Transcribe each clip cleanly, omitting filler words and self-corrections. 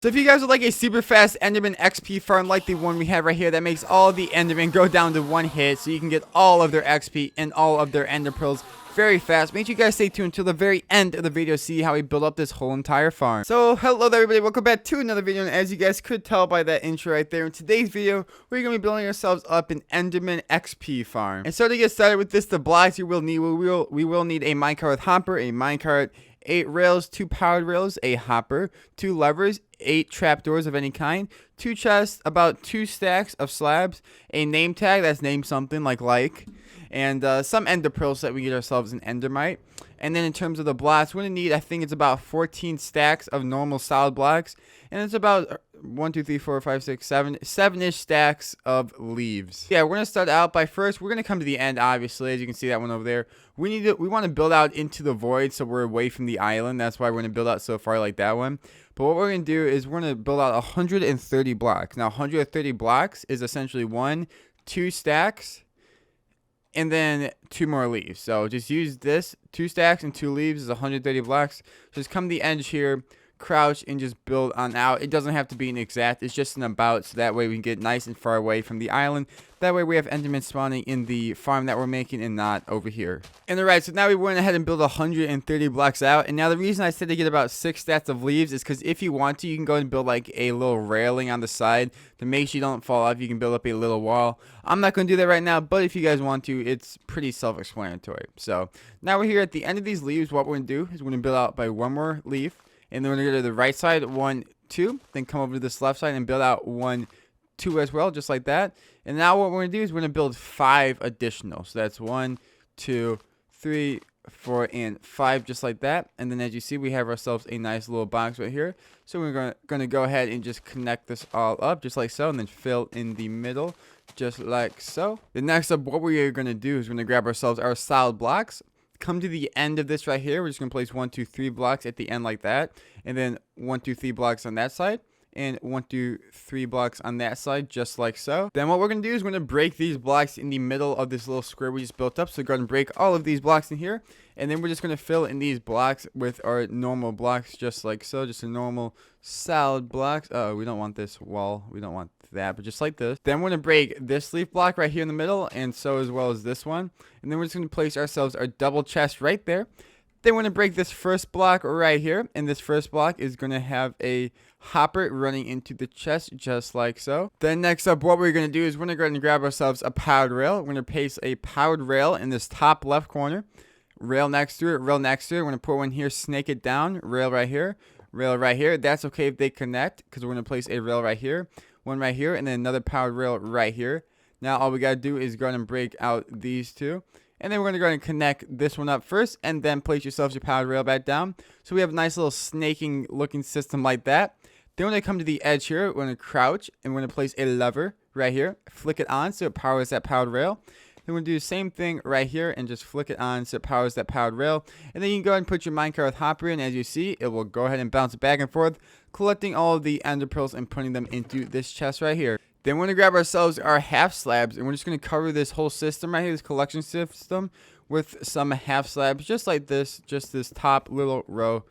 So if you guys would like a super fast Enderman XP farm like the one we have right here that makes all the Endermen go down to one hit so you can get all of their XP and all of their Ender Pearls very fast, make sure you guys stay tuned until the very end of the video to see how we build up this whole entire farm. So hello there everybody, welcome back to another video, and as you guys could tell by that intro right there, in today's video we're going to be building ourselves up an Enderman XP farm. And so to get started with this, the blocks you will need, we will need a minecart with hopper, a minecart, 8 rails, 2 powered rails, a hopper, 2 levers, 8 trapdoors of any kind, 2 chests, about 2 stacks of slabs, a name tag that's named something like, and some ender pearls so that we get ourselves an endermite. And then in terms of the blocks, we're going to need, I think it's about 14 stacks of normal solid blocks, and it's about 1, 2, 3, 4, 5, 6, 7, 7-ish stacks of leaves. Yeah, we're going to start out by first, we're going to come to the end, obviously, as you can see that one over there. We want to build out into the void so we're away from the island. That's why we're going to build out so far like that one. But what we're going to do is we're going to build out 130 blocks. Now, 130 blocks is essentially 1, 2 stacks, and then 2 more leaves. So just use this, 2 stacks and 2 leaves is 130 blocks. Just come to the edge here, crouch, and just build on out. It doesn't have to be an exact, it's just an about, so that way we can get nice and far away from the island. That way we have endermen spawning in the farm that we're making and not over here. And alright, so now we went ahead and built 130 blocks out. And now the reason I said to get about 6 stacks of leaves is because if you want to, you can go and build like a little railing on the side to make sure you don't fall off. You can build up a little wall. I'm not going to do that right now, but if you guys want to, it's pretty self-explanatory. So now we're here at the end of these leaves. What we're going to do is we're going to build out by 1 more leaf. And then we're going to go to the right side, 1, 2. Then come over to this left side and build out 1, 2 as well, just like that. And now what we're going to do is we're going to build 5 additional. So that's 1, 2, 3, 4, and 5, just like that. And then as you see, we have ourselves a nice little box right here. So we're going to go ahead and just connect this all up, just like so, and then fill in the middle, just like so. The next up, what we are going to do is we're going to grab ourselves our solid blocks. Come to the end of this right here. We're just going to place 1, 2, 3 blocks at the end like that. And then 1, 2, 3 blocks on that side. And 1, 2, 3 blocks on that side, just like so. Then what we're going to do is we're going to break these blocks in the middle of this little square we just built up. So go ahead and break all of these blocks in here. And then we're just going to fill in these blocks with our normal blocks, just like so. Just a normal solid blocks. Oh, we don't want this wall. We don't want that, but just like this. Then we're going to break this leaf block right here in the middle, and so as well as this one. And then we're just going to place ourselves our double chest right there. Then we're going to break this first block right here, and this first block is going to have a hopper running into the chest, just like so. Then next up, what we're going to do is we're going to go ahead and grab ourselves a powered rail. We're going to place a powered rail in this top left corner. Rail next to it, rail next to it. We're going to put one here, snake it down, rail right here, rail right here. That's okay if they connect, because we're going to place a rail right here, one right here, and then another powered rail right here. Now all we got to do is go ahead and break out these two. And then we're going to go ahead and connect this one up first, and then place yourselves your powered rail back down. So we have a nice little snaking looking system like that. Then when I come to the edge here, we're going to crouch, and we're going to place a lever right here. Flick it on so it powers that powered rail. Then we're going to do the same thing right here and just flick it on so it powers that powered rail. And then you can go ahead and put your minecart with hopper in. As you see, it will go ahead and bounce back and forth, collecting all of the ender pearls and putting them into this chest right here. Then we're going to grab ourselves our half slabs, and we're just going to cover this whole system right here, this collection system, with some half slabs, just like this, just this top little row,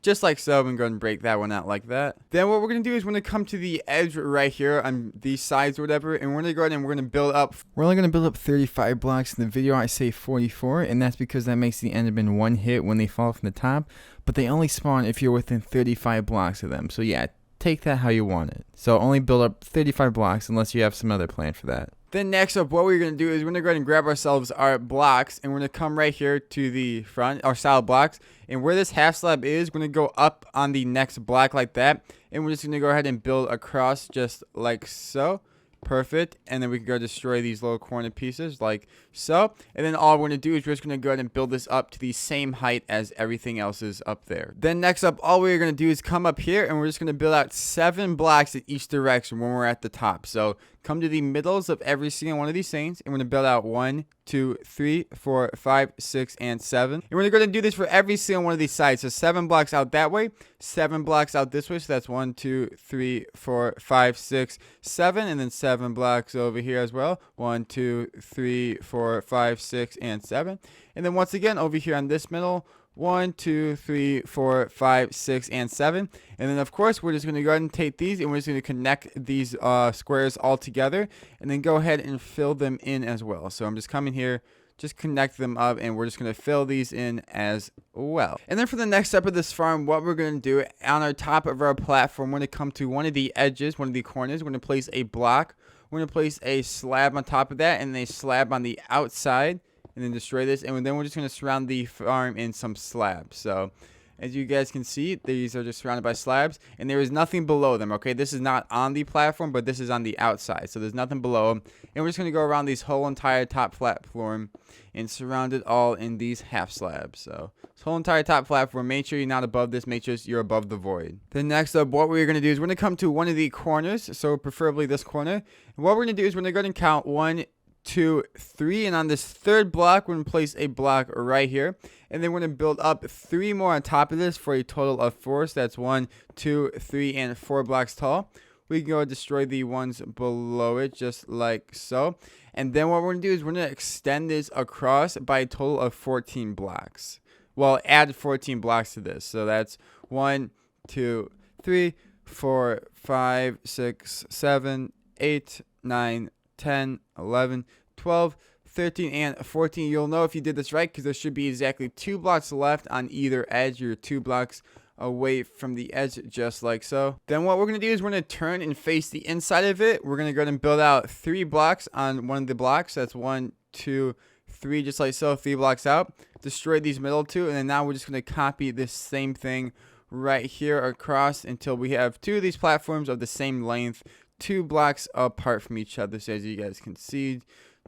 just like so. I'm going to break that one out like that. Then what we're going to do is we're going to come to the edge right here on these sides or whatever, and we're going to go ahead and we're going to build up. We're only going to build up 35 blocks. In the video I say 44, and that's because that makes the enderman one hit when they fall from the top, but they only spawn if you're within 35 blocks of them. So yeah, take that how you want it. So only build up 35 blocks unless you have some other plan for that. Then next up, what we're going to do is we're going to go ahead and grab ourselves our blocks, and we're going to come right here to the front, our solid blocks. And where this half slab is, we're going to go up on the next block like that. And we're just going to go ahead and build across just like so. Perfect. And then we can go destroy these little corner pieces like so. And then all we're going to do is we're just going to go ahead and build this up to the same height as everything else is up there. Then next up, all we're going to do is come up here, and we're just going to build out 7 blocks in each direction when we're at the top. So come to the middles of every single one of these things, and we're going to build out 1, 2, 3, 4, 5, 6, and 7. And we're going to go ahead and do this for every single one of these sides. So 7 blocks out that way, 7 blocks out this way. So that's 1, 2, 3, 4, 5, 6, 7, and then 7 blocks over here as well. 1, 2, 3, 4, 5, 6, and 7. And then once again over here on this middle, 1, 2, 3, 4, 5, 6, and 7. And then, of course, we're just going to go ahead and take these, and we're just going to connect these squares all together, and then go ahead and fill them in as well. So I'm just coming here, just connect them up, and we're just going to fill these in as well. And then for the next step of this farm, what we're going to do on our top of our platform, we're going to come to one of the edges, one of the corners. We're going to place a block. We're going to place a slab on top of that, and a slab on the outside, and then destroy this. And then we're just going to surround the farm in some slabs. So as you guys can see, these are just surrounded by slabs, and there is nothing below them. Okay, this is not on the platform, but this is on the outside, so there's nothing below them. And we're just going to go around this whole entire top platform and surround it all in these half slabs. So this whole entire top platform, make sure you're not above this, make sure you're above the void. Then next up, what we're going to do is we're going to come to one of the corners, so preferably this corner. And what we're going to do is we're going to go ahead and count 1, 2, 3, and on this third block, we're going to place a block right here, and then we're going to build up 3 more on top of this for a total of 4. So that's 1, 2, 3, and 4 blocks tall. We can go and destroy the ones below it, just like so. And then what we're going to do is we're going to extend this across by a total of 14 blocks. Well, add 14 blocks to this. So that's 1, 2, 3, 4, 5, 6, 7, 8, 9, 10, 11, 12, 13, and 14. You'll know if you did this right because there should be exactly 2 blocks left on either edge. You're 2 blocks away from the edge, just like so. Then what we're going to do is we're going to turn and face the inside of it. We're going to go ahead and build out 3 blocks on one of the blocks. That's 1, 2, 3, just like so. 3 blocks out. Destroy these middle 2, and then now we're just going to copy this same thing right here across until we have 2 of these platforms of the same length, 2 blocks apart from each other. So as you guys can see,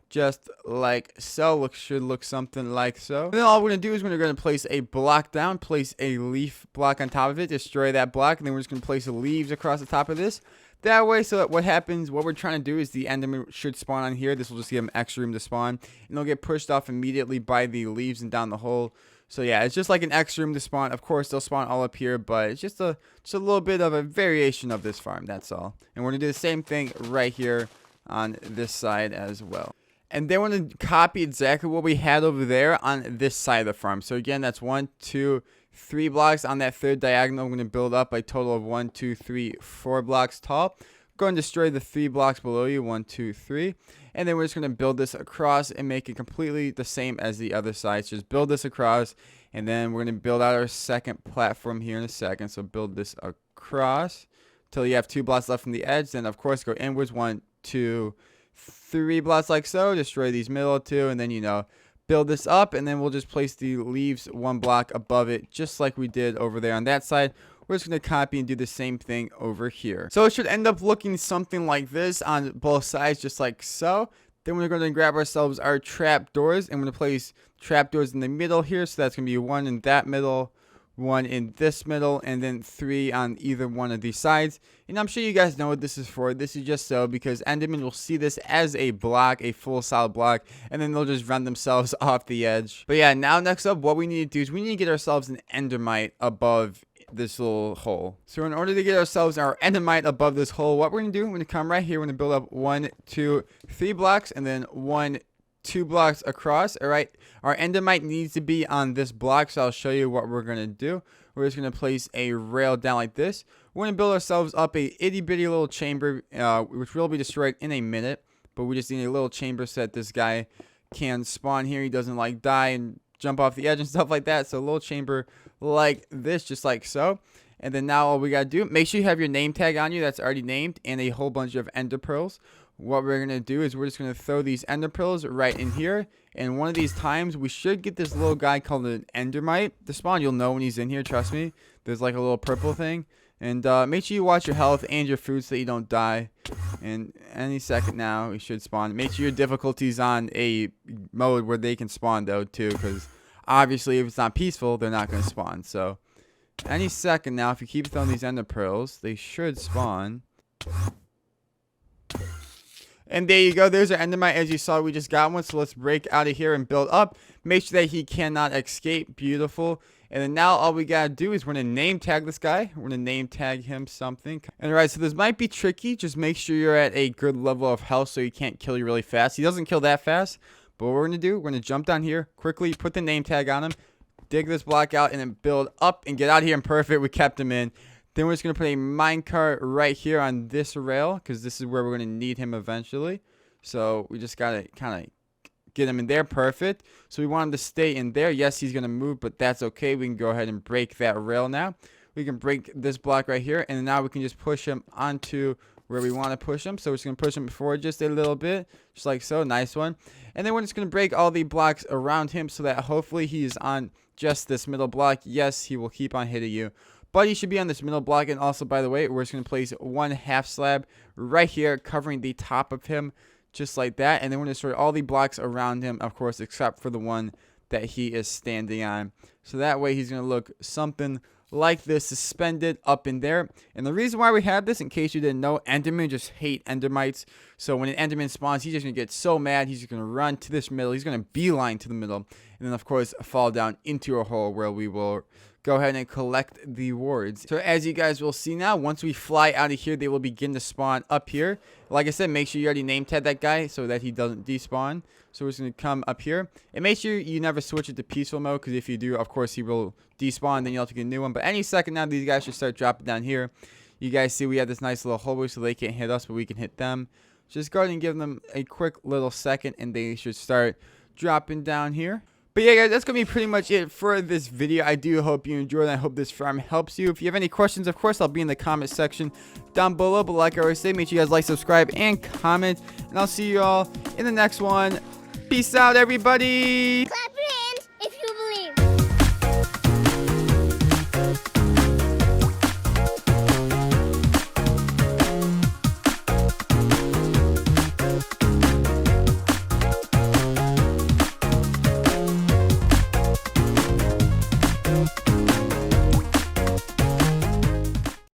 just like so. Should look something like so. And then all we're going to do is we're going to place a block down, place a leaf block on top of it, destroy that block, and then we're just going to place leaves across the top of this. That way, so that what happens, what we're trying to do is the Enderman should spawn on here. This will just give him extra room to spawn, and they'll get pushed off immediately by the leaves and down the hole. So yeah, it's just like an extra room to spawn. Of course, they'll spawn all up here, but it's just a little bit of a variation of this farm. That's all. And we're gonna do the same thing right here on this side as well. And then we're gonna copy exactly what we had over there on this side of the farm. So again, that's 1, 2, 3 blocks on that third diagonal. We're gonna build up a total of 1, 2, 3, 4 blocks tall. Go and destroy the 3 blocks below you, 1, 2, 3. And then we're just going to build this across and make it completely the same as the other side. So just build this across, and then we're going to build out our second platform here in a second. So build this across till you have 2 blocks left from the edge. Then, of course, go inwards, 1, 2, 3 blocks like so. Destroy these middle 2, and then, you know, build this up. And then we'll just place the leaves 1 block above it, just like we did over there on that side. We're just going to copy and do the same thing over here. So it should end up looking something like this on both sides, just like so. Then we're going to grab ourselves our trap doors, and we're going to place trap doors in the middle here. So that's going to be 1 in that middle, 1 in this middle, and then 3 on either one of these sides. And I'm sure you guys know what this is for. This is just so because Enderman will see this as a block, a full solid block, and then they'll just run themselves off the edge. But yeah, now next up, what we need to do is we need to get ourselves an Endermite above this little hole. So in order to get ourselves our Endermite above this hole, what we're going to do, we're going to come right here. We're going to build up 1, 2, 3 blocks, and then 1, 2 blocks across. All right, our Endermite needs to be on this block, so I'll show you what we're going to do. We're just going to place a rail down like this. We're going to build ourselves up a itty bitty little chamber, which will be destroyed in a minute, but we just need a little chamber so that this guy can spawn here. He doesn't like die and jump off the edge and stuff like that. So a little chamber like this, just like so. And then now all we gotta do, make sure you have your name tag on you that's already named, and a whole bunch of ender pearls. What we're gonna do is we're just gonna throw these ender pearls right in here, and one of these times we should get this little guy called an Endermite to spawn. You'll know when he's in here, trust me. There's like a little purple thing. And make sure you watch your health and your food so that you don't die. And any second now we should spawn. Make sure your difficulty's on a mode where they can spawn though too, because obviously if it's not peaceful, they're not going to spawn. So any second now, if you keep throwing these ender pearls, they should spawn. And there you go. There's our Endermite. As you saw, we just got one. So let's break out of here and build up. Make sure that he cannot escape. Beautiful. And then now all we got to do is we're going to name tag this guy. We're going to name tag him something. And alright, so this might be tricky. Just make sure you're at a good level of health so he can't kill you really fast. He doesn't kill that fast. But what we're going to do, we're going to jump down here quickly, put the name tag on him, dig this block out and then build up and get out of here. And perfect, we kept him in. Then we're just going to put a minecart right here on this rail, because this is where we're going to need him eventually. So we just got to kind of get him in there. Perfect. So we want him to stay in there. Yes, he's going to move, but that's okay. We can go ahead and break that rail now. We can break this block right here, and now we can just push him onto where we want to push him. So we're just going to push him forward just a little bit, just like so. Nice one. And then we're just going to break all the blocks around him so that hopefully he's on just this middle block. Yes, he will keep on hitting you, but he should be on this middle block. And also, by the way, we're just going to place one half slab right here covering the top of him, just like that. And then we're going to destroy all the blocks around him, of course, except for the one that he is standing on. So that way he's going to look something like this, suspended up in there. And the reason why we have this, in case you didn't know, Endermen just hate Endermites. So when an Enderman spawns, he's just going to get so mad. He's just going to run to this middle. He's going to beeline to the middle. And then, of course, fall down into a hole where we will go ahead and collect the wards. So as you guys will see now, once we fly out of here, they will begin to spawn up here. Like I said, make sure you already name tag that guy so that he doesn't despawn. So we're just going to come up here. And make sure you never switch it to peaceful mode, because if you do, of course, he will despawn. Then you'll have to get a new one. But any second now, these guys should start dropping down here. You guys see we have this nice little hallway so they can't hit us, but we can hit them. Just go ahead and give them a quick little second, and they should start dropping down here. But yeah, guys, that's going to be pretty much it for this video. I do hope you enjoyed it. I hope this farm helps you. If you have any questions, of course, I'll be in the comment section down below. But like I always say, make sure you guys like, subscribe, and comment. And I'll see you all in the next one. Peace out, everybody.